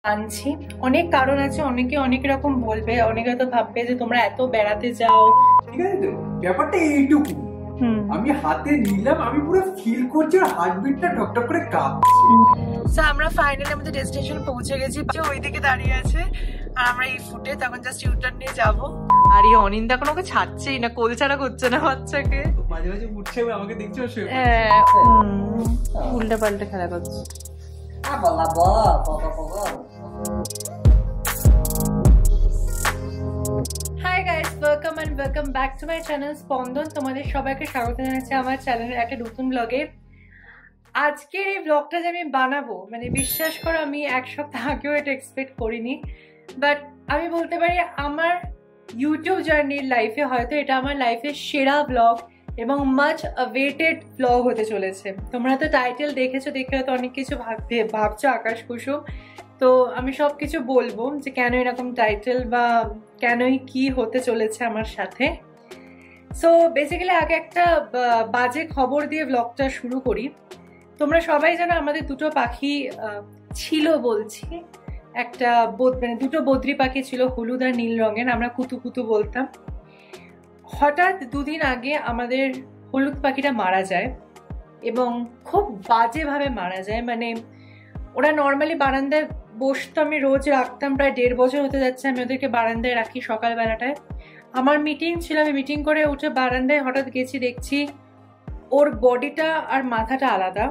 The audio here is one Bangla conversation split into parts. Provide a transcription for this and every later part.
আনছি অনেক কারণ আছে, অনেকে অনেক রকম বলবে, অনেকে তো ভাববে যে তোমরা এত বেড়াতে যাও। ঠিক আছে, তো ব্যাপারটা এইটুকু আমি হাতে নিলাম, আমি পুরো ফিল করছি আর হার্টবিটটা টকটক করে কাঁপছে। সো আমরা ফাইনালি আমাদের ডেস্টিনেশন পৌঁছে গেছি, যে ওইদিকে দাঁড়িয়ে আছে আর আমরা এই ফুটে তখন জাস্ট ইউটার্ন নিয়ে যাবো। আর এই অনিন্দা এখন ওকে ছাড়ছেই না, কোল ছাড়া করছে না বাচ্চাকে, মাঝে মাঝে উঠছে আমাকে দেখছো, উল্টে পাল্টে খেলা করছে। Hi guys, welcome and welcome back to my channel Spandan. তোমাদের সবাইকে স্বাগত জানাচ্ছি আমার চ্যানেলের একটা নতুন ব্লগে। আজকের এই ব্লগটা যে আমি বানাবো, মানে বিশ্বাস করো আমি এক সপ্তাহ আগেও এটা এক্সপেক্ট করিনি, বাট আমি বলতে পারি আমার ইউটিউব জার্নির লাইফে হয়তো এটা আমার লাইফের সেরা ব্লগ এবং মাচ অ্যাওয়েটেড ব্লগ হতে চলেছে। তোমরা তো টাইটেল দেখেছো, দেখে হয়তো অনেক কিছু ভাবছো আকাশ কুসুম। তো আমি সব কিছু বলবো যে কেন এরকম টাইটেল বা কেনই কি হতে চলেছে আমার সাথে। সো বেসিক্যালি আগে একটা বাজে খবর দিয়ে ব্লগটা শুরু করি। তোমরা সবাই জানো আমাদের দুটো পাখি ছিল, বলছি একটা মানে দুটো বদ্রি পাখি ছিল, হলুদ আর নীল রঙের, আমরা কুতু কুতু বলতাম। হঠাৎ দুদিন আগে আমাদের হলুদ পাখিটা মারা যায় এবং খুব বাজেভাবে মারা যায়। মানে ওরা নর্মালি বারান্দায় বসতো, আমি রোজ রাখতাম, প্রায় 1.5 বছর হতে যাচ্ছে আমি ওদেরকে বারান্দায় রাখি সকালবেলাটায়। আমার মিটিং ছিল, আমি মিটিং করে উঠে বারান্দায় হঠাৎ গেছি, দেখছি ওর বডিটা আর মাথাটা আলাদা।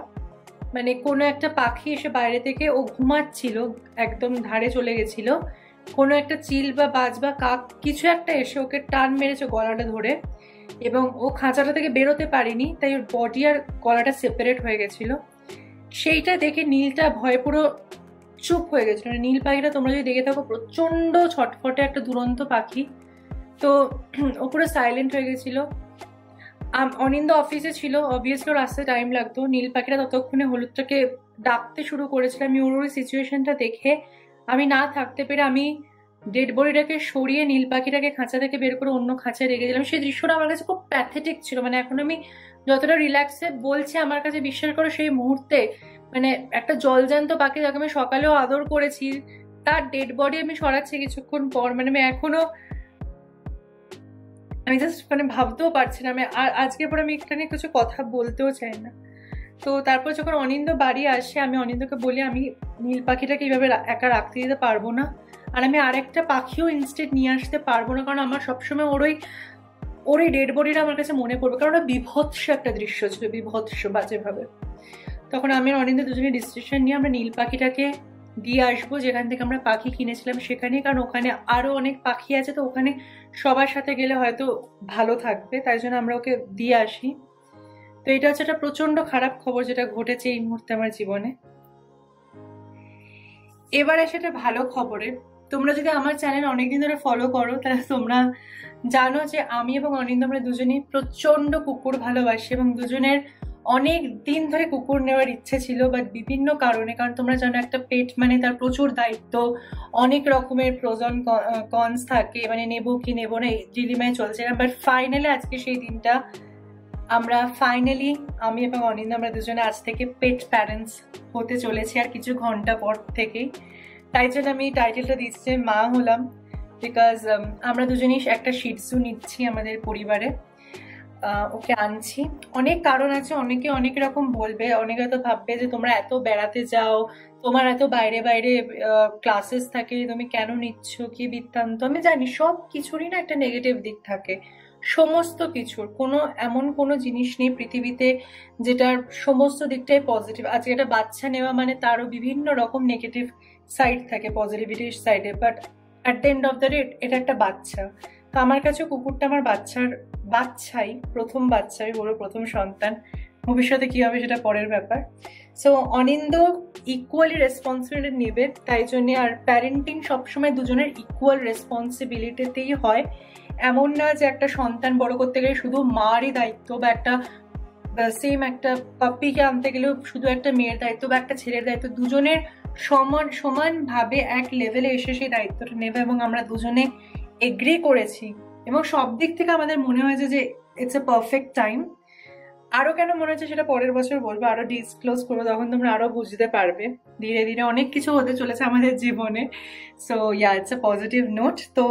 মানে কোনো একটা পাখি এসে বাইরে থেকে, ও ঘুমাচ্ছিল একদম ধারে চলে গেছিল, কোনো একটা চিল বা বাজ বা কাক কিছু একটা এসে ওকে টান মেরেছে গলাটা ধরে, এবং ও খাঁচাটা থেকে বেরোতে পারেনি, তাই ওর বডি আর গলাটা সেপারেট হয়ে গেছিল। সেইটা দেখে নীলটা ভয়ে পুরো চুপ হয়ে গেছিল। মানে নীল পাখিটা তোমরা যদি দেখে থাকো প্রচন্ড ছটফটে একটা দুরন্ত পাখি, তো ও পুরো সাইলেন্ট হয়ে গেছিল। অনিন্দ অফিসে ছিল, অবভিয়াসলি ওর আসতে টাইম লাগতো। নীল পাখিটা ততক্ষণে হলুদটাকে ডাকতে শুরু করেছিল। আমি ওর ওই সিচুয়েশনটা দেখে আমি না থাকতে পেরে আমি ডেড বডিটাকে সরিয়ে নীল পাখিটাকে খাঁচা থেকে বের করে অন্য খাঁচায় রেখে দিলাম। সেই দৃশ্যটা আমার কাছে খুব প্যাথেটিক ছিল। মানে এখন আমি যতটা রিল্যাক্সে বলছি, আমার কাছে বিশ্বাস করো সেই মুহূর্তে মানে একটা জলজ্যান্ত পাখি যাকে আমি সকালেও আদর করেছি, তার ডেড বডি আমি সরাচ্ছি কিছুক্ষণ পর। মানে আমি জাস্ট মানে ভাবতেও পারছি না। আমি আর আজকের পর আমি এখানে কিছু কথা বলতেও চাই না। তো তারপর যখন অনিন্দ বাড়ি আসে, আমি অনিন্দকে বলি আমি নীল পাখিটাকে এইভাবে একা রাখতে দিতে পারবো না, আর আমি আরেকটা পাখিও ইনস্টেড নিয়ে আসতে পারবো না, কারণ আমার সবসময় ওর এই ডেড বডিটা আমার কাছে মনে পড়বে, কারণ ওটা বিভৎস একটা দৃশ্য ছিল, বিভৎস বাজেভাবে। তখন আমি আর অনিন্দ দুজনে ডিসিশন নিয়ে আমরা নীল পাখিটাকে দিয়ে আসবো যেখান থেকে আমরা পাখি কিনেছিলাম সেখানে, কারণ ওখানে আরো অনেক পাখি আছে, তো ওখানে সবার সাথে গেলে হয়তো ভালো থাকবে, তাই জন্য আমরা ওকে দিয়ে আসি। তো এটা হচ্ছে একটা প্রচন্ড খারাপ খবর যেটা ঘটেছে এই মুহূর্তে আমার জীবনে। এবারে সেটা ভালো খবরে। তোমরা যদি আমার চ্যানেল অনেকদিন ধরে ফলো করো তাহলে তোমরা জানো যে আমি এবং অনিন্দ আমরা দুজনেই প্রচন্ড কুকুর ভালোবাসি, এবং দুজনের অনেক দিন ধরে কুকুর নেওয়ার ইচ্ছে ছিল, বাট বিভিন্ন কারণে, কারণ তোমরা জানো একটা পেট মানে তার প্রচুর দায়িত্ব, অনেক রকমের প্রজন কনস থাকে, মানে নেবো কি নেবো না এই ডিলিমায় চলছে। বাট ফাইনালি আজকে সেই দিনটা, আমি এবং অনিন্দ আমরা দুজনে আজ থেকে পেট প্যারেন্টস হতে চলেছি আর কিছু ঘন্টা পর থেকেই। তাই জন্য আমি টাইটেলটা দিচ্ছি মা হলাম, বিকজ আমরা দুজনেই একটা শিটজু নিচ্ছি আমাদের পরিবারে, ওকে আনছি। অনেক কারণ আছে, অনেকে অনেক রকম বলবে, অনেকে তো ভাববে যে তোমরা এত বেড়াতে যাও, তোমার এত বাইরে বাইরে ক্লাসেস থাকে, তুমি কেন নিচ্ছ, কি বৃত্তান্ত। আমি জানি সব কিছুরই না একটা নেগেটিভ দিক থাকে, সমস্ত কিছুর এমন কোনো জিনিস নেই পৃথিবীতে যেটার সমস্ত দিকটাই পজিটিভ। আজকে একটা বাচ্চা নেওয়া মানে তারও বিভিন্ন রকম নেগেটিভ সাইড থাকে, পজিটিভিটির সাইডে, but at the end of the day এটা একটা বাচ্চা। তো আমার কাছে কুকুরটা আমার বাচ্চাই, প্রথম বাচ্চাই, বড় প্রথম সন্তান। ভবিষ্যতে কি হবে সেটা পরের ব্যাপার। সো অনিন্দ ইকুয়ালি রেসপন্সিবিলিটি নেবে, তাই জন্যে। আর প্যারেন্টিং সবসময় দুজনের ইকুয়াল রেসপন্সিবিলিটিতেই হয়, এমন না যে একটা সন্তান বড় করতে গেলে শুধু মারই দায়িত্ব, বা একটা পাপ্পিকে আনতে গেলেও শুধু একটা মেয়ের দায়িত্ব বা একটা ছেলের দায়িত্ব। দুজনের সমানভাবে এক লেভেলে এসে সেই দায়িত্বটা নেবে, এবং আমরা দুজনে এগ্রি করেছি, এবং সব দিক থেকে আমাদের মনে হয়েছে যে ইটস এ পারফেক্ট টাইম। আরো কেন মনে হচ্ছে সেটা পরের বছর বলবো, আরো ডিসক্লোজ করবো, তখন তোমরা আরো বুঝতে পারবে। ধীরে ধীরে অনেক কিছু হতে চলেছে আমাদের জীবনে। So yeah, it's a positive note. তো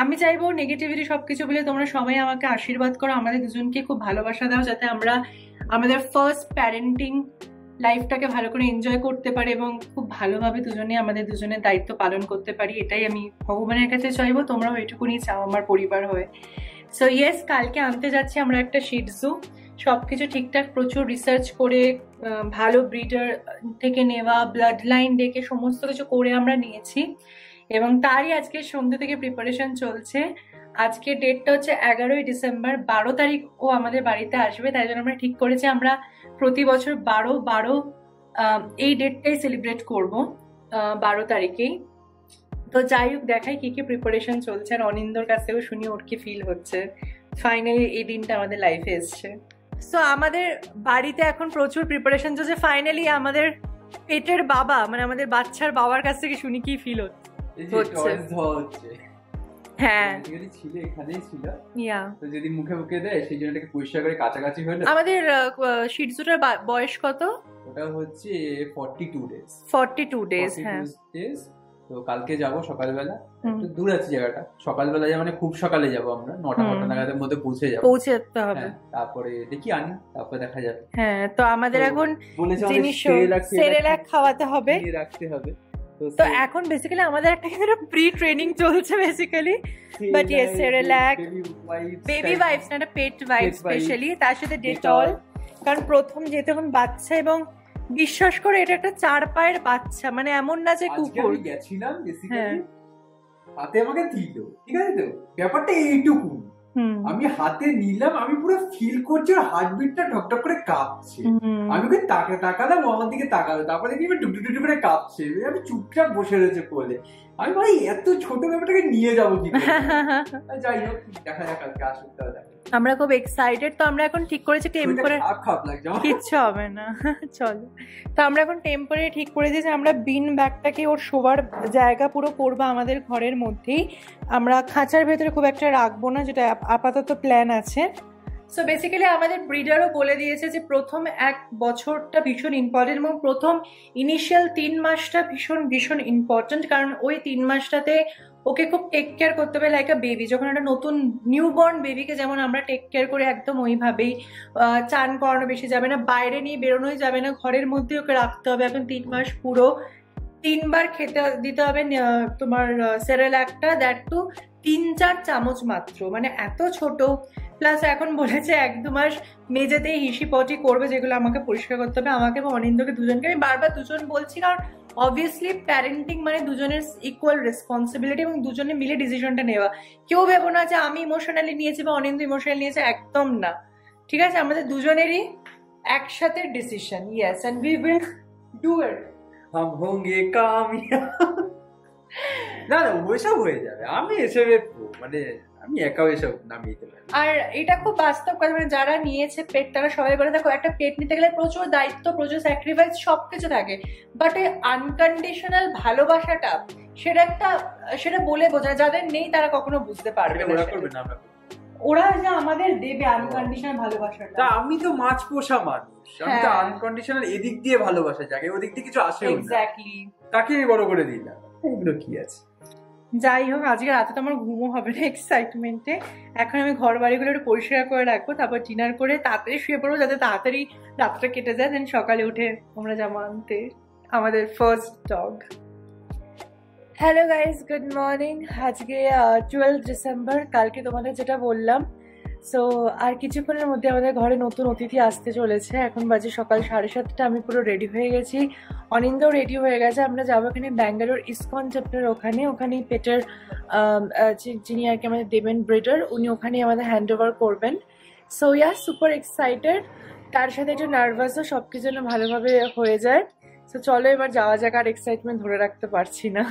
আমি চাইবো নেগেটিভিটি সবকিছু বলে তোমরা সবাই আমাকে আশীর্বাদ করো, আমাদের দুজনকে খুব ভালোবাসা দাও, যাতে আমরা আমাদের ফার্স্ট প্যারেন্টিং লাইফটাকে ভালো করে এনজয় করতে পারি এবং খুব ভালোভাবে দুজনে আমাদের দুজনের দায়িত্ব পালন করতে পারি। এটাই আমি ভগবানের কাছে চাইবো, তোমরাও এটুকুনি চাও আমার পরিবার হয়ে। সো ইয়েস, কালকে আনতে যাচ্ছি আমরা একটা শিটজু। সবকিছু ঠিকঠাক প্রচুর রিসার্চ করে, ভালো ব্রিডার থেকে নেওয়া, ব্লাড লাইন দেখে সমস্ত কিছু করে আমরা নিয়েছি এবং তারই আজকে সন্ধ্যে থেকে প্রিপারেশন চলছে। আজকে ডেটটা হচ্ছে 11ই ডিসেম্বর, 12 তারিখ ও আমাদের বাড়িতে আসবে। তাই জন্য আমরা ঠিক করেছি আমরা প্রতি বছর 12 এই ডেটটাই সেলিব্রেট করব, 12 তারিখেই। তো যাই হোক, দেখাই কি কি প্রিপারেশন চলছে, আর অনিন্দর কাছ থেকেও শুনি ওর কি ফিল হচ্ছে। ফাইনালি এই দিনটা আমাদের লাইফে এসছে। সো আমাদের বাড়িতে এখন প্রচুর প্রিপারেশন চলছে। ফাইনালি আমাদের পেটের বাবা, মানে আমাদের বাচ্চার বাবার কাছ থেকে শুনি কি ফিল হচ্ছে। হ্যাঁ, ছিল এখানেই ছিল। ইয়া, তো যদি মুখে মুখে দেয় সেই জন্য এটাকে পরিষ্কার করে কাছাকাছি হলো। আমাদের শিটজুটার বয়স কত? ওটা হচ্ছে 42 ডেজ। 42 ডেজ, হ্যাঁ। তো কালকে যাব সকালবেলা, একটু দূর আছে জায়গাটা, সকালবেলা মানে খুব সকালে যাব আমরা, 9টা নাগাদের মধ্যে পৌঁছে যেতে হবে। তারপরে দেখি আনি, তারপর দেখা যাবে। হ্যাঁ, তো আমাদের এখন জিনিস সেরেলাক খাওয়াতে হবে, রাখতে হবে। তো এখন বেসিক্যালি আমাদের একটা কিন্তু প্রি ট্রেনিং চলছে basically. But yes, Cerelac, baby wipes, না পেট ওয়াইপ স্পেশালি, তার সাথে ডেটল। কারণ প্রথম যেহেতু এখন বাচ্চা, এবং বিশ্বাস করে এটা একটা 4 পায়ের বাচ্চা, মানে এমন না যে কুকুর। আমি গেছিলাম বেসিক্যালি, হাতে আমাকে দিল, ঠিক আছে, তো ব্যাপারটা এইটুকু। আমি হাতে নিলাম, আমি পুরো ফিল করছি ওর হার্টবিটটা ঢকঢক করে কাঁপছে। আমি ওকে তাকালাম, আমার দিকে তাকালো, তারপরে দেখি ডুবডুবডুবডু করে কাঁপছে। আমি চুপচাপ বসে রয়েছে কোলে। আমি ভাই এত ছোট ব্যাপারটাকে নিয়ে যাবো কি করে? যাই হোক, দেখা যাক কালকে আসতে হবে। আমরা খুব এক্সাইটেড। তো আমরা এখন ঠিক করেছি টেম্পোরারি, কিচ্ছু হবে না, চলো। তো আমরা এখন টেম্পোরারি ঠিক করে দিয়েছি, আমরা বিন ব্যাগটাকে ওর শোবার জায়গা পুরো করবো আমাদের ঘরের মধ্যেই। আমরা খাঁচার ভেতরে খুব একটা রাখবো না, যেটা আপাতত প্ল্যান আছে। সো বেসিক্যালি আমাদের ব্রিডারও বলে দিয়েছে যে প্রথম 1 বছরটা ভীষণ ইম্পর্টেন্ট, এবং প্রথম ইনিশিয়াল 3 মাসটা ভীষণ ভীষণ ইম্পর্টেন্ট। কারণ ওই 3 মাসটাতে ওকে খুব টেক কেয়ার করতে হবে লাইক আ বেবি। যখন একটা নতুন নিউবর্ন বেবিকে যেমন আমরা টেক কেয়ার করি, একদম ওইভাবেই। চান করানো বেশি যাবে না, বাইরে নিয়ে বেরোনোই যাবে না, ঘরের মধ্যে ওকে রাখতে হবে। এখন 3 মাস পুরো 3 বার খেতে দিতে হবে তোমার সেরেলাকটা, দ্যাট টু 3-4 চামচ মাত্র, মানে এত ছোট। প্লাস এখন বলেছে 1-2 মাস মেঝেতেই হিসি পটি করবে, যেগুলো আমাকে পরিষ্কার করতে হবে, আমাকে এবং অনিন্দকে দুজনকে। আমি বারবার দুজন বলছি, কারণ অবভিয়াসলি প্যারেন্টিং মানে দুজনের ইকুয়াল রেসপন্সিবিলিটি, এবং দুজনে মিলে ডিসিশনটা নেওয়া। কেউ ভেবো না যে আমি ইমোশনালি নিয়েছি বা অনিন্দ ইমোশনালি নিয়েছে, একদম না, ঠিক আছে? আমাদের দুজনেরই একসাথে decision. Yes, and we will do it. হাম হোঙ্গে কামিয়াব। না না, ওইসব হয়ে যাবে। আমি এসবে মানে আমি একাও এসব নামিয়ে দিতে পারি। আর এটা খুব বাস্তব কথা, মানে যারা নিয়েছে পেট তারা সবাই বলে, দেখো একটা পেট নিতে গেলে প্রচুর দায়িত্ব, প্রচুর স্যাক্রিফাইস, সবকিছু থাকে। বাট এই আনকন্ডিশনাল ভালোবাসাটা, সেটা বলে বোঝায়। যাদের নেই তারা কখনো বুঝতে পারবে না। ওরা যে আমাদের দেবে আনকন্ডিশনাল ভালোবাসাটা। আমি তো মাছ পোষা মানুষ, আমি তো আনকন্ডিশনাল এদিক দিয়ে ভালোবাসা জাগে, ওদিক দিয়ে কিছু আসে। এক্স্যাক্টলি, তাকে বড় করে দিলাম, এগুলো কি আছে। যাই হোক, আজকে রাতে তো আমার ঘুমও হবে না এক্সাইটমেন্টে। এখন আমি ঘর বাড়িগুলো একটু পরিষ্কার করে রাখবো, তারপর ডিনার করে তাড়াতাড়ি শুয়ে পড়বো, যাতে তাড়াতাড়ি রাতটা কেটে যায়। দেন সকালে উঠে আমরা যাবো আনতে আমাদের first dog. Hello guys, good morning. আজকে 12 ডিসেম্বর। কালকে তোমাদের যেটা বললাম, সো আর কিছুক্ষণের মধ্যে আমাদের ঘরে নতুন অতিথি আসতে চলেছে। এখন বাজে সকাল 7:30। আমি পুরো রেডি হয়ে গেছি, অনিন্দাও রেডি হয়ে গেছে। আমরা যাবো এখানে ব্যাঙ্গালোর ইসকন চ্যাপ্টার, ওখানেই পেটের যিনি আর কি আমাদের দেবেন ব্রিডার, উনি ওখানেই আমাদের হ্যান্ড ওভার করবেন। সো ইয়া, সুপার এক্সাইটেড, তার সাথে একটু নার্ভাসও, সব কিছু যেন ভালোভাবে হয়ে যায়। সো চলো এবার যাওয়া যাক, আর এক্সাইটমেন্ট ধরে রাখতে পারছি না।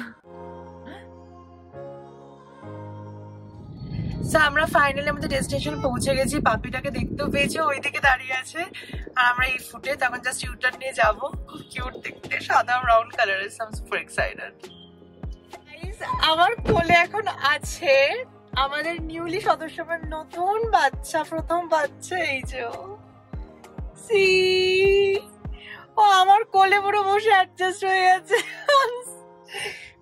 আমরা ফাইনালি আমাদের ডেস্টিনেশন পৌঁছে গেছি। পাপিটাকে দেখতেও পেয়েছি, ওইদিকে দাঁড়িয়ে আছে। আর আমরা এই ফুটে তখন জাস্ট ইউটার্ন নিয়ে যাবো। খুব কিউট দেখতে, সাদা ব্রাউন কালারের। সাম সুপার এক্সাইটেড। আমার কোলে এখন আছে আমাদের নিউলি সদস্য, নতুন বাচ্চা, প্রথম বাচ্চা। এই যে ও আমার কোলে পুরো বসে অ্যাডজাস্ট হয়ে গেছে।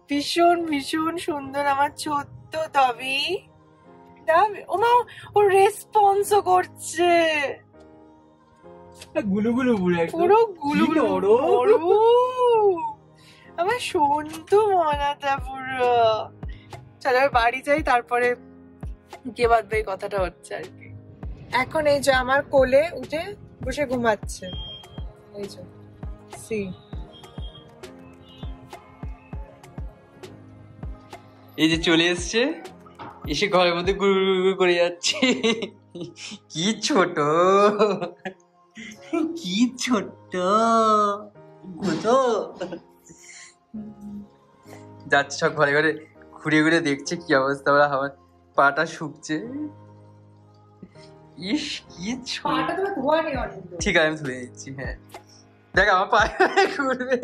ভীষণ ভীষণ সুন্দর আমার ছোট্ট তবে ও মা, ও রেসপন্সও করছে গুলুগুলু পুরো গুলুগুলু। আমার সন্তু মনাটা পুরো। চলো বাড়ি যাই, তারপরে কে বাদবে এই কথাটা হচ্ছে আর কি। এখন এই যে আমার কোলে উঠে বসে ঘুমাচ্ছে, এই যে সি। এই যে চলে এসছে, এসে ঘরের মধ্যে গুড় করে যাচ্ছে। কি ছোট, কি ছোট্ট যাচ্ছে, সব ঘরে ঘরে ঘুরে ঘুরে দেখছে কি অবস্থা। ওরা আমার পাটা শুকছে। ইস কি ছোট। ঠিক আছে আমি ধুয়ে দিচ্ছি। হ্যাঁ দেখ আমার পায়ে ঘুরবে,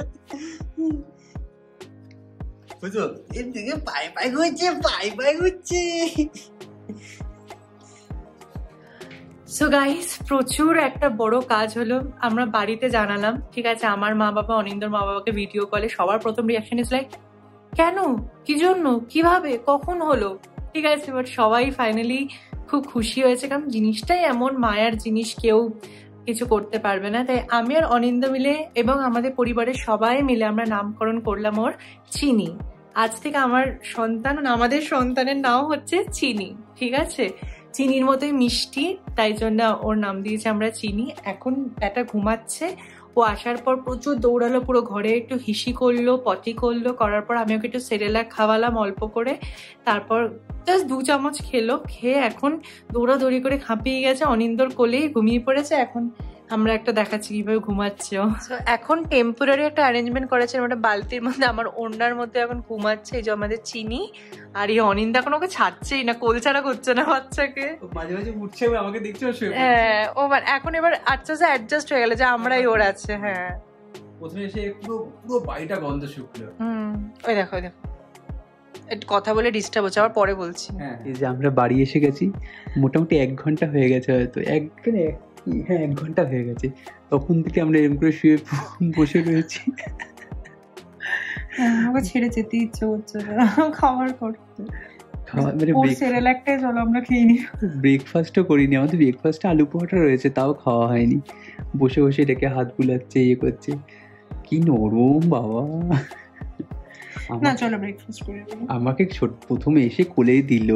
বুঝলো? এর দিকে পায়ে পায়ে ঘুরছে, পায়ে পায়ে ঘুরছে। সো গাইস, প্রচুর একটা বড় কাজ হলো। আমরা বাড়িতে জানালাম, ঠিক আছে? আমার মা বাবা, অনিন্দর মা বাবাকে ভিডিও কলে সবার প্রথম রিয়াকশন ইজ লাইক, কেন, কি জন্য, কিভাবে, কখন হলো, ঠিক আছে? বাট সবাই ফাইনালি খুব খুশি হয়েছে, কারণ জিনিসটাই এমন মায়ার জিনিস, কেউ কিছু করতে পারবে না। তাই আমি আর অনিন্দ মিলে এবং আমাদের পরিবারের সবাই মিলে আমরা নামকরণ করলাম ওর চিনি। আজ থেকে আমার সন্তান, আমাদের সন্তানের নাম হচ্ছে চিনি, ঠিক আছে? চিনির মতোই মিষ্টি, তাই জন্য ওর নাম দিয়েছি আমরা চিনি। এখন ব্যাটা ঘুমাচ্ছে। ও আসার পর প্রচুর দৌড়ালো, পুরো ঘরে একটু হিসি করলো, পটি করলো, করার পর আমি ওকে একটু সেরেলাক খাওয়ালাম অল্প করে। তারপর জাস্ট 2 চামচ খেলো, খেয়ে এখন দৌড়াদৌড়ি করে হাঁপিয়ে গেছে, অনিন্দর কোলেই ঘুমিয়ে পড়েছে। এখন আমরা একটা দেখাচ্ছি কিভাবে ঘুমাচ্ছে ও। এখন টেম্পোরারি একটা অ্যারেঞ্জমেন্ট করেছে, একটা বালতির মধ্যে আমার ওড়নার মধ্যে এখন ঘুমাচ্ছে। এই যে আমাদের চিনি, আর এই অনিন্দা এখন ওকে ছাড়ছেই না, কোল ছাড়া করছে না বাচ্চাকে। মাঝে মাঝে উঠছে, আমাকে দেখছে। হ্যাঁ, ও এখন এবার আচ্ছা আচ্ছা অ্যাডজাস্ট হয়ে গেল যে আমরাই ওর আছে। হ্যাঁ, প্রথমে এসে পুরো পুরো বাড়িটা গন্ধ শুকলো। ওই দেখো ওই দেখো, একটু কথা বলে ডিস্টার্ব হচ্ছে, আবার পরে বলছি। এই যে আমরা বাড়ি এসে গেছি, মোটামুটি 1 ঘন্টা হয়ে গেছে হয়তো, 1 ঘন্টা হয়ে গেছে। তখন থেকে আমরা এরকম করে শুয়ে বসে রয়েছি। আমাকে ছেড়ে যেতে ইচ্ছে করছে না খাবার করতে। ব্রেকফাস্টও করিনি, আমাদের ব্রেকফাস্টে আলু পোহাটা রয়েছে, তাও খাওয়া হয়নি। বসে বসে এটাকে হাত বুলাচ্ছে, ইয়ে করছে। কি নরম বাবা। আমাকে প্রথমে এসে কোলে দিল,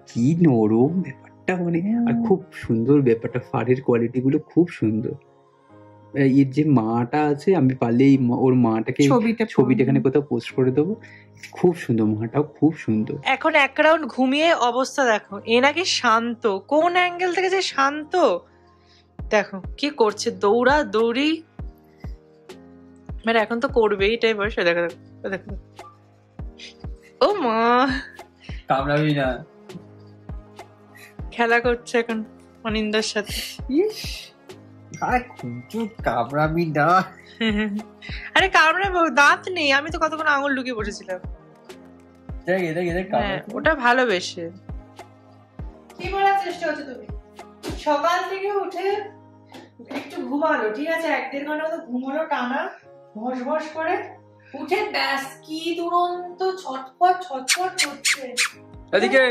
কি নরম ব্যাপারটা, মানে। আর খুব সুন্দর ব্যাপারটা, ফাড়ের কোয়ালিটি গুলো খুব সুন্দর। এর যে মাটা আছে, আমি পারলে ওর মাটাকে ছবিটা এখানে কোথাও পোস্ট করে দেবো। খুব সুন্দর, মাটাও খুব সুন্দর। এখন 1 রাউন্ড ঘুমিয়ে অবস্থা দেখো। এ নাকি শান্ত, কোন অ্যাঙ্গেল থেকে যে শান্ত দেখো কি করছে, দৌড়া দৌড়ি। মানে এখন তো করবেই, এটাই বয়স। দেখো দেখো, ও মা কামড়াবি না, খেলা করছে এখন অনিন্দার সাথে। কামড়াবি না। আরে কামড়াবো, দাঁত নেই। আমি তো কতক্ষণ আঙুল লুকিয়ে বসেছিলাম। ওটা ভালোবেসে। কি বলার চেষ্টা হচ্ছে তুমি? সকাল থেকে উঠে একটু ঘুমালো, ঠিক আছে? 1-1.5 ঘন্টা তো ঘুমালো টানা, ভস ভস করে উঠে ব্যাস কি দুরন্ত ছটফট ছটফট করছে। এদিকে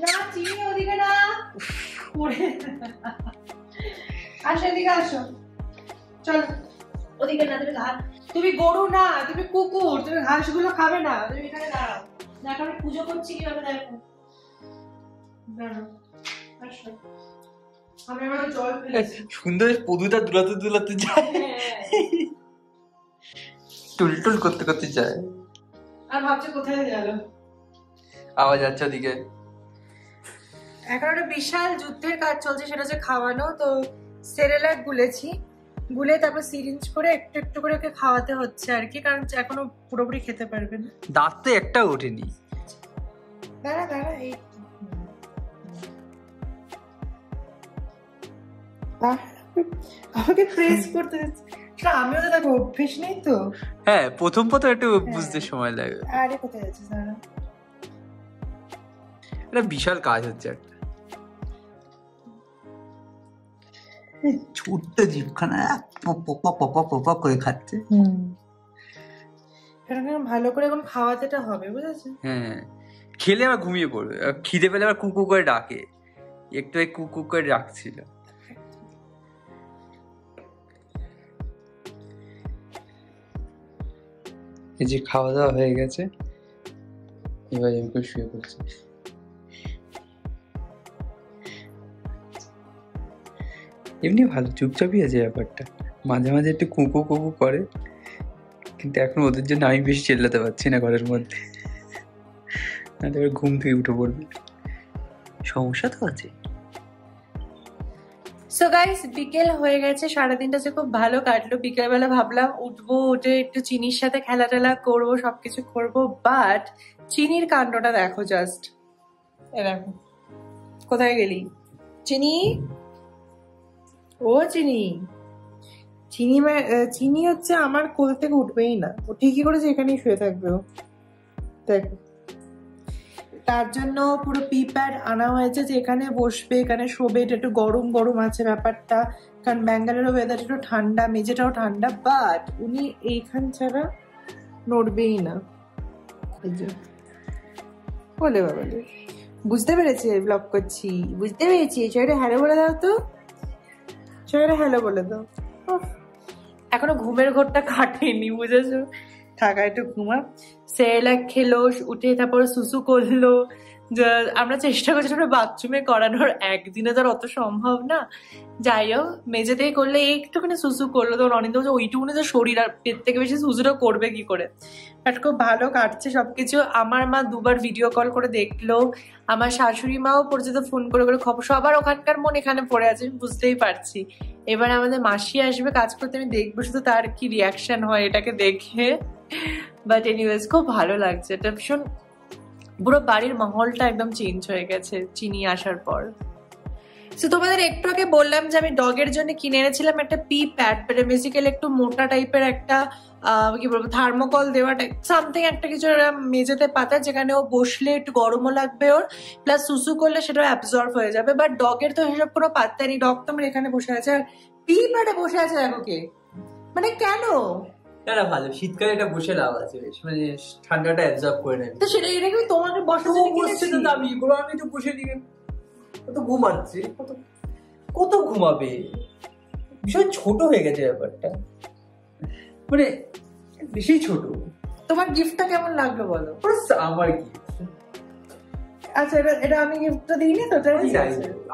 না, চিনি ওদিকে না, আসো এদিকে আসো, চল ওদিকে না। তুমি ঘাস, তুমি গরু না, তুমি কুকুর, তুমি ঘাসগুলো খাবে না। তুমি এখানে দাঁড়াও, দেখো আমি পুজো করছি কিভাবে, দেখো। দাঁড়াও, আসো। আমি আমার জল ফেলেছি। সুন্দর পদুটা দুলাতে দুলাতে যায়, টুলটুল করতে করতে যায়। আর ভাবছে কোথায় গেল, আওয়াজ যাচ্ছে ওদিকে। এখন একটা বিশাল যুদ্ধের কাজ চলছে, সেটা হচ্ছে খাওয়ানো। তো সেরেলাক গুলেছি, গুলে তারপর সিরিঞ্জ করে একটু একটু করে ওকে খাওয়াতে হচ্ছে আর কি, কারণ এখনো পুরোপুরি খেতে পারবে না। দাঁত তো একটা ওঠেনি। দাঁড়া দাঁড়া, এই আমাকে প্রেস করতে হচ্ছে। আমিও তো দেখো অভ্যেস নেই তো। হ্যাঁ, প্রথম একটু বুঝতে সময় লাগে। আরে কোথায় যাচ্ছিস? দাঁড়া, এটা বিশাল কাজ হচ্ছে একটা। ছোট্ট জিভখানা পপা করে খাচ্ছে। ভালো করে এখন খাওয়াতেটা হবে, বুঝেছো? হ্যাঁ, খেলে আবার ঘুমিয়ে পড়বে, খিদে পেলে আবার কুকু করে ডাকে, একটু কুকু করে ডাকছিল। এই যে খাওয়া দাওয়া হয়ে গেছে, এবার এমনি শুয়ে পড়ছে। এমনি ভালো চুপচাপই আছে ব্যাপারটা, মাঝে মাঝে একটু কুকু কুকু করে, কিন্তু এখন ওদের জন্য আমি বেশি চেল্লাতে পারছি না ঘরের মধ্যে, না এবার ঘুম থেকে উঠে পড়বে, সমস্যা তো আছে। সো গাইস, বিকেল হয়ে গেছে, সারাদিনটা যে খুব ভালো কাটলো। বিকেলবেলা ভাবলাম উঠবো, উঠে একটু চিনির সাথে খেলা টেলা করবো, সবকিছু করবো, বাট চিনির কাণ্ডটা দেখো জাস্ট। দেখো কোথায় গেলি চিনি, ও চিনি, চিনি হচ্ছে আমার কোল থেকে উঠবেই না, ও ঠিকই করেছে এখানেই শুয়ে থাকবে। ও দেখো, তার জন্য পুরো পিপ্যাড আনা হয়েছে যে এখানে বসবে, এখানে শোবে। এটা একটু গরম গরম আছে ব্যাপারটা, কারণ ব্যাঙ্গালোরের ওয়েদার একটু ঠান্ডা, মেঝেটাও ঠান্ডা, বাট উনি এইখান ছাড়া নড়বেই না। বলে বাবা, বুঝতে পেরেছে ব্লগ করছি, বুঝতে পেরেছি। সবাইটা হ্যালো বলে দাও তো, সবাইটা হ্যালো বলে দাও। এখনো ঘুমের ঘোরটা কাটেনি, বুঝেছো? থাকা একটু ঘুমা। সেরেলাক খেলো, উঠে তারপর সুসু করলো। আমরা চেষ্টা করছি ওটা বাথরুমে করানোর, একদিনে তো অত সম্ভব না। যাই হোক, মেঝেতেই করলে একটুখানি সুসু করলো, তখন অনিন্দ বলছে ওইটুকুনি তো শরীর, আর পেট থেকে বেশি সুসুটা করবে কি করে। বাট খুব ভালো কাটছে সবকিছু। আমার মা দুবার ভিডিও কল করে দেখলো, আমার শাশুড়ি মাও পর্যন্ত ফোন করে করে খবর, সবার ওখানকার মন এখানে পড়ে আছে, আমি বুঝতেই পারছি। এবার আমাদের মাসি আসবে কাজ করতে, আমি দেখবো শুধু তার কি রিয়াকশন হয় এটাকে দেখে। বাট এনিওয়েজ খুব ভালো লাগছে, এটা ভীষণ, পুরো বাড়ির মাহলটা একদম চেঞ্জ হয়ে গেছে চিনি আসার পর। সো তোমাদের একটু আগে বললাম যে আমি ডগের জন্য কিনে এনেছিলাম একটা পি প্যাড, বেসিক্যালি একটু মোটা টাইপের একটা কি বলবো, থার্মোকল দেওয়া সামথিং একটা কিছু মেঝেতে পাতা, যেখানে ও বসলে একটু গরমও লাগবে ওর, প্লাস সুসু করলে সেটা অ্যাবজর্ব হয়ে যাবে। বাট ডগের তো সেসব কোনো পাত্তা নেই, ডগ তো আমার এখানে বসে আছে, আর পি প্যাডে বসে আছে। দেখো কে, মানে কেন? এটা ভালো, শীতকালে এটা বসে লাভ আছে, মানে ঠান্ডাটা অ্যাবজর্ব করে নেবে। তো সেটা এটা কি তোমাকে বসাতে বসছে তো আমি তো বসে দিকে কত ঘুমাচ্ছে, কত ঘুমাবে, ভীষণ ছোট হয়ে গেছে ব্যাপারটা, মানে বেশি ছোট। তোমার গিফটটা কেমন লাগলো বলো? আমার কি, আচ্ছা এটা আমি গিফটটা দিইনি তো,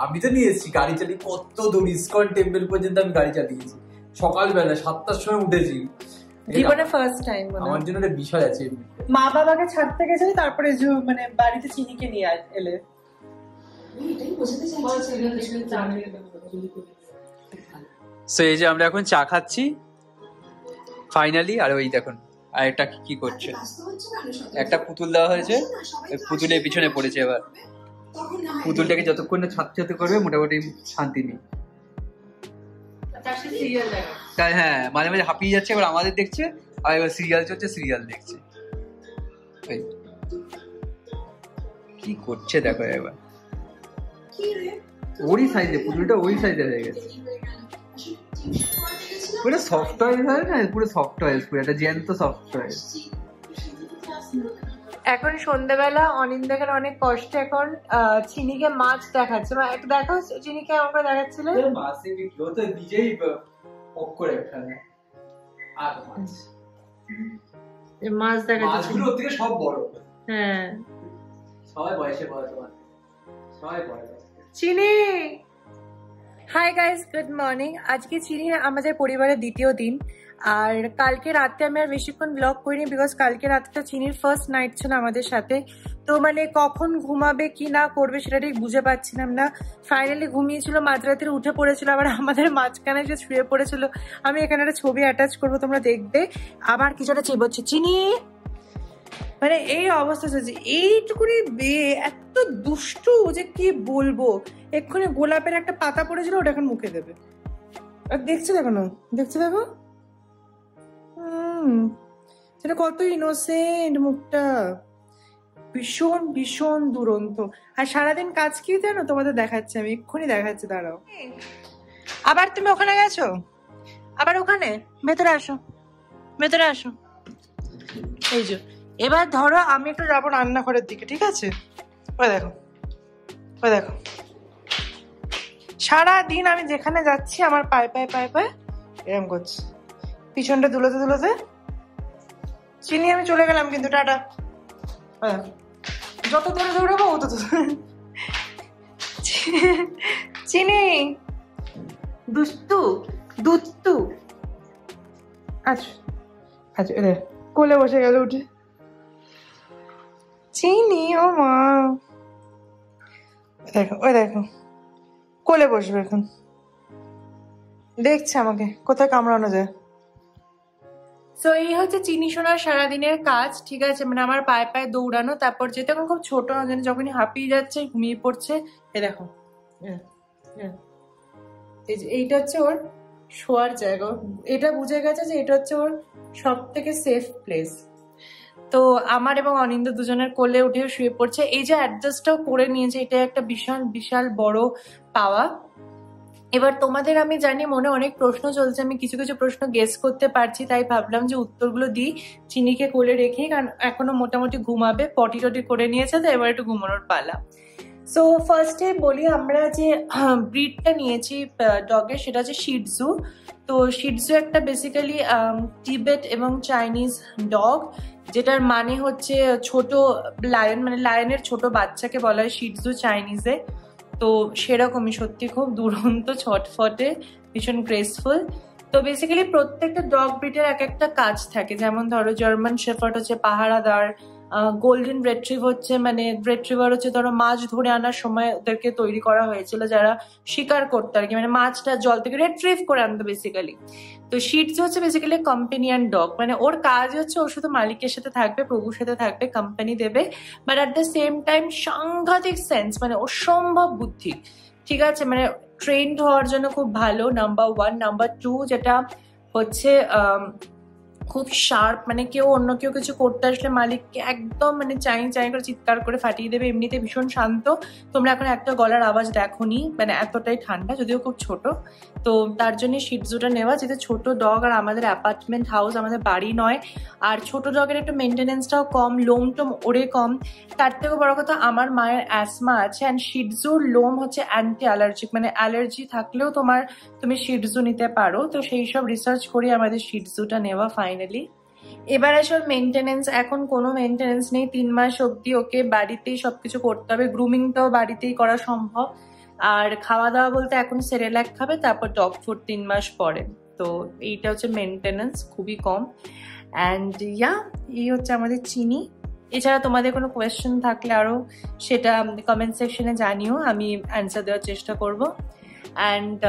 আমি তো নিয়ে এসেছি গাড়ি চালিয়ে, কত দূর ইসকন টেম্পল পর্যন্ত আমি গাড়ি চালিয়েছি, সকালবেলা 7টার সময় উঠেছি, জীবনে ফার্স্ট টাইম। আমার জন্য একটা বিষয় আছে। মা বাবাকে ছাড়তে গেছিলে, তারপরে মানে বাড়িতে চিনিকে নিয়ে এলে। সো এই যে আমরা এখন চা খাচ্ছি ফাইনালি, আর ওই দেখুন আরেকটা কি করছে, একটা পুতুল দেওয়া হয়েছে, পুতুলের পিছনে পড়েছে। এবার পুতুলটাকে যতক্ষণ না ছাড়তে করবে মোটামুটি শান্তি নেই। তাই হ্যাঁ, মাঝে মাঝে হাঁপিয়ে যাচ্ছে, এবার আমাদের দেখছে, আর এবার সিরিয়াল চলছে, সিরিয়াল দেখছে। কি করছে দেখো, এবার ওরই সাইজে, পুতুলটা ওই সাইজে হয়ে গেছে, পুরো সফট টয়েস হয় না, পুরো সফট টয়েস, পুরো একটা জ্যান্ত সফট টয়েস। এখন সন্ধ্যাবেলা অনিন্দ এখানে অনেক কষ্টে এখন চিনিকে মাছ দেখাচ্ছে। একটু দেখো চিনিকে আমাকে দেখাচ্ছিল, তো নিজেই পক করে এখানে আর মাছ দেখাচ্ছে, মাছগুলো ওর থেকে সব বড়। হ্যাঁ, সবাই বয়সে বড়, তোমার সবাই বড়। চিনি, হাই গাইস, গুড মর্নিং। আজকে চিনি আমাদের পরিবারের দ্বিতীয় দিন, আর কালকে রাতে আমি আর বেশিক্ষণ ব্লগ করিনি, বিকজ কালকে রাতটা চিনির ফার্স্ট নাইট ছিল আমাদের সাথে। তো মানে কখন ঘুমাবে কি না করবে সেটা ঠিক বুঝে পাচ্ছিলাম না। ফাইনালি ঘুমিয়েছিল, মাঝরাতে উঠে পড়েছিল, আবার আমাদের মাঝখানে যে শুয়ে পড়েছিল। আমি এখানে একটা ছবি অ্যাটাচ করবো, তোমরা দেখবে। আবার কিছুটা চেবোচ্ছে চিনি, মানে এই অবস্থা চলছে। এইটুকুনি বিয়ে এত দুষ্টু যে কি বলবো। এক্ষুনি গোলাপের একটা পাতা পড়েছিল, ওটা এখন মুখে দেবে। আর দেখছে দেখো না, দেখছে দেখো, সেটা কত ইনোসেন্ট মুখটা, ভীষণ ভীষণ দুরন্ত। আর সারাদিন কাজ কি জানো, তোমাদের দেখাচ্ছে, আমি এক্ষুনি দেখাচ্ছি, দাঁড়াও। আবার তুমি ওখানে গেছো, আবার ওখানে, ভেতরে আসো, ভেতরে আসো। এই যে এবার ধরো আমি একটু যাবো রান্নাঘরের দিকে, ঠিক আছে? ওই দেখো, ওই দেখো, সারাদিন আমি যেখানে যাচ্ছি আমার পায়ে পায়ে পায়ে পায়ে এরকম করছি, পিছনটা দুলোতে দুলোতে। চিনি আমি চলে গেলাম কিন্তু, টাটা। যত দূরে দৌড়াবো তত চিনি দুষ্টু দুষ্টু। আচ্ছা আচ্ছা, কোলে বসে গেল উঠে চিনি। ও মা, দেখো ওই দেখো কোলে বসবে এখন, দেখছে আমাকে কোথায় কামড়ানো যায়। তো এই হচ্ছে চিনি সোনার সারাদিনের কাজ, ঠিক আছে? মানে আমার পায়ে পায়ে দৌড়ানো, তারপর যেটা এখন খুব ছোট, যখনই হাঁপিয়ে যাচ্ছে ঘুমিয়ে পড়ছে। এই দেখো, এই যে এইটা হচ্ছে ওর শোয়ার জায়গা, এটা বুঝে গেছে যে এটা হচ্ছে ওর সব থেকে সেফ প্লেস। তো আমার এবং অনিন্দ দুজনের কোলে উঠে শুয়ে পড়ছে। এই যে অ্যাডজাস্টটাও করে নিয়েছে, এটা একটা বিশাল বিশাল বড় পাওয়া। এবার তোমাদের আমি জানি মনে অনেক প্রশ্ন চলছে, আমি কিছু কিছু প্রশ্ন গেস করতে পারছি, তাই ভাবলাম যে উত্তরগুলো দিই চিনিকে কোলে রেখেই, কারণ এখনো মোটামুটি ঘুমাবে, পটি টটি করে নিয়েছে, তো এবার একটু ঘুমানোর পালা। সো ফার্স্টে বলি আমরা যে ব্রিডটা নিয়েছি ডগের, সেটা হচ্ছে শিটজু। তো শিটজু একটা বেসিক্যালি টিবেট এবং চাইনিজ ডগ, যেটার মানে হচ্ছে ছোট লায়ন, মানে লায়নের ছোট বাচ্চাকে বলা হয় শিটজু চাইনিজে। তো সেরকমই, সত্যি খুব দুরন্ত, ছটফটে, ভীষণ গ্রেসফুল। তো বেসিক্যালি প্রত্যেকটা ডগ ব্রিডের এক একটা কাজ থাকে, যেমন ধরো জার্মান শেফার্ড হচ্ছে পাহারাদার, গোল্ডেন রেট্রিভার হচ্ছে, মানে রেট্রিভার হচ্ছে ধরো মাছ ধরে আনার সময় ওদেরকে তৈরি করা হয়েছিল যারা শিকার করতো আর কি, মানে মাছটা জল থেকে রিট্রিভ করে আনতো বেসিক্যালি। তো শিটজু হচ্ছে বেসিক্যালি কম্পেনিয়ান ডগ, মানে ওর কাজ হচ্ছে ও শুধু মালিকের সাথে থাকবে, প্রভুর সাথে থাকবে, কোম্পানি দেবে, but at the same time সাংঘাতিক সেন্স, মানে অসম্ভব বুদ্ধি, ঠিক আছে? মানে ট্রেন্ড হওয়ার জন্য খুব ভালো, নাম্বার 1। নাম্বার 2 যেটা হচ্ছে খুব শার্প, মানে অন্য কেউ কিছু করতে আসলে মালিককে একদম মানে চাই চাই করে চিৎকার করে ফাটিয়ে দেবে। এমনিতে ভীষণ শান্ত, তোমরা এখন একটা গলার আওয়াজ দেখোনি, মানে এতটাই ঠান্ডা, যদিও খুব ছোট। তো তার জন্য শিটজুটা নেওয়া, যেটা ছোট ডগ, আর আমাদের অ্যাপার্টমেন্ট হাউস, আমাদের বাড়ি নয়, আর ছোট ডগের একটু মেনটেনেন্সটাও কম, লোম টোম ওরে কম। তার থেকেও বড় কথা আমার মায়ের অ্যাসমা আছে, অ্যান্ড শিটজুর লোম হচ্ছে অ্যান্টি অ্যালার্জিক, মানে অ্যালার্জি থাকলেও তুমি শিটজু নিতে পারো। তো সেই সব রিসার্চ করি আমাদের শিটজুটা নেওয়া ফাইনালি। এবার আসলে মেনটেনেন্স, এখন কোনো মেনটেনেন্স নেই, 3 মাস অব্দি ওকে বাড়িতেই সবকিছু করতে হবে, গ্রুমিংটাও বাড়িতেই করা সম্ভব, আর খাওয়া দাওয়া বলতে এখন সেরেল্যাক খাবে, তারপর ডগ ফুড 3 মাস পরে। তো এইটা হচ্ছে মেনটেনেন্স, খুবই কম। অ্যান্ড এই হচ্ছে আমাদের চিনি। এছাড়া তোমাদের কোনো কোয়েশ্চেন থাকলে আরো সেটা কমেন্ট সেকশনে জানিও, আমি অ্যান্সার দেওয়ার চেষ্টা করবো। অ্যান্ড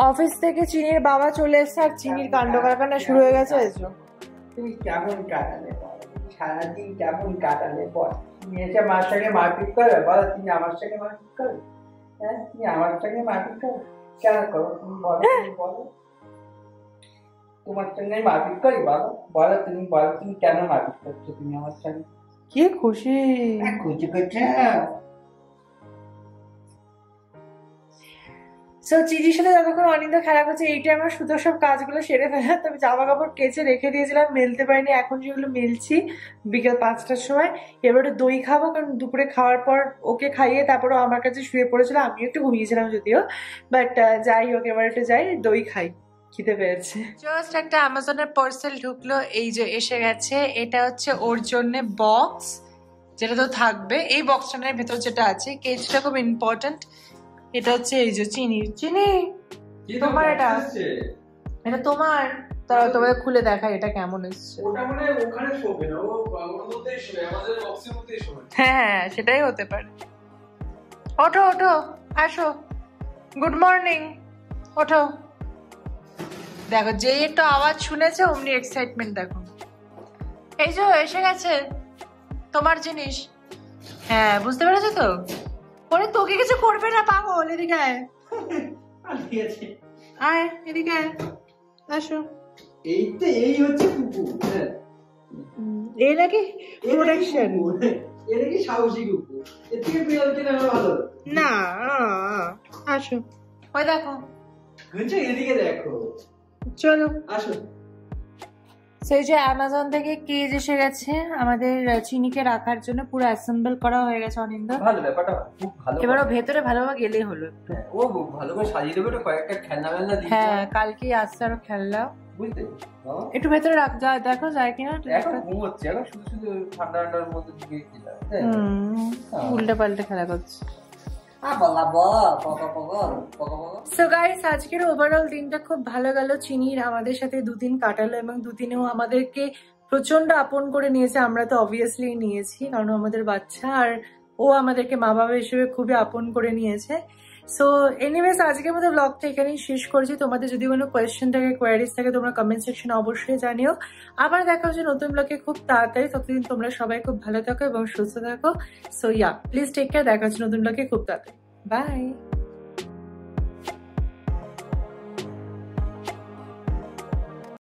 অফিস থেকে চিনির বাবা চলে এসছে, আর চিনির কাণ্ড কারখানা শুরু হয়ে গেছে। তুমি কেমন কাটালে, সারাদিন কেমন কাটালে বল? তুমি এসে মার সঙ্গে মারপিট করো, বলো তুমি আমার সঙ্গে মারপিট করো? হ্যাঁ, তুমি আমার সঙ্গে মারপিট করো, কেন করো তুমি বলো? তুমি বলো, তোমার সঙ্গে মারপিট করি? বলো বলো, তুমি বলো, তুমি কেন মারপিট করছো তুমি আমার সঙ্গে? কি খুশি, খুশি করছে। সো চিনির সাথে যতক্ষণ অনিন্দ খেলা করছে, এইটা আমার শুধু সব কাজগুলো সেরে ফেলা। তবে জামা কাপড় কেচে রেখে দিয়েছিলাম, মেলতে পারিনি, এখন যেগুলো মেলছি বিকেল 5টার সময়। এবারে দই খাবো, কারণ দুপুরে খাওয়ার পর ওকে খাইয়ে তারপরও আমার কাছে শুয়ে পড়েছিল, আমিও একটু ঘুমিয়েছিলাম যদিও, বাট যাই হোক এবার একটু যাই দই খাই, খিদে পেয়েছে। জাস্ট একটা অ্যামাজনের পার্সেল ঢুকলো, এই যে এসে গেছে। এটা হচ্ছে ওর জন্য বক্স, যেটা তো থাকবে। এই বক্সটার ভেতর যেটা আছে, কেজটা খুব ইম্পর্টেন্ট। এটা হচ্ছে এই যে চিনি তোমার, এটা তোমার, তারা তোমাদের খুলে দেখায় এটা কেমন এসছে। হ্যাঁ সেটাই হতে পারে। ওঠো ওঠো, আসো, গুড মর্নিং, ওঠো। দেখো যেই একটু আওয়াজ শুনেছে অমনি এক্সাইটমেন্ট দেখো। এই যে এসে গেছে তোমার জিনিস। হ্যাঁ বুঝতে পেরেছো তো? ওরে তোকে কিছু করবে না পাগল, এদিকে আয়, আয় এদিকে আয়, আসো। এই হচ্ছে কুকুর, এই নাকি প্রোটেকশন এর কি সাহসী কুকুর, এর থেকে বিড়াল কেনা ভালো। না আসো, ওই দেখো হচ্ছে, এদিকে দেখো, চলো আসো। সেই যে অ্যামাজন থেকে কেজ এসে গেছে আমাদের চিনিকে রাখার জন্য, পুরো অ্যাসেম্বল করা হয়ে গেছে অনিন্দ। ভালো, ব্যাপারটা খুব ভালো। এবারও ভেতরে ভালোভাবে গেলেই হলো। হ্যাঁ, ও ভালো করে সাজিয়ে দেবে, কয়েকটা খেলনা মেলনা দিয়ে। হ্যাঁ, কালকেই আসছে আরো খেলনা, বুঝতে বাবা, একটু ভেতরে রাখ, যা দেখো যায় কিনা। এখন ঘুমোচ্ছে, এখন শুধু শুধু ঠান্ডা ঠান্ডার মধ্যে ঢুকে গেছিলাম, উল্টে পাল্টে খেলা করছে। সো গাইস, আজকের ওভারঅল দিনটা খুব ভালো গেল। চিনির আমাদের সাথে 2 দিন কাটালো এবং 2 দিনেও আমাদেরকে প্রচন্ড আপন করে নিয়েছে। আমরা তো অবভিয়াসলি নিয়েছি, কারণ আমাদের বাচ্চা, আর ও আমাদেরকে মা বাবা হিসেবে খুবই আপন করে নিয়েছে। সো এনিওয়েজ, আজকের মতো ব্লগটা এখানেই শেষ করছি। তোমাদের যদি কোনো কোয়েশ্চেন থাকে, কোয়ারিজ থাকে, তোমরা কমেন্ট সেকশনে অবশ্যই জানিও। আবার দেখা হচ্ছে নতুন ব্লগে খুব তাড়াতাড়ি। ততদিন তোমরা সবাই খুব ভালো থাকো এবং সুস্থ থাকো। So yeah, please take care. দেখা হচ্ছে নতুন ব্লগে খুব তাড়াতাড়ি। বাই।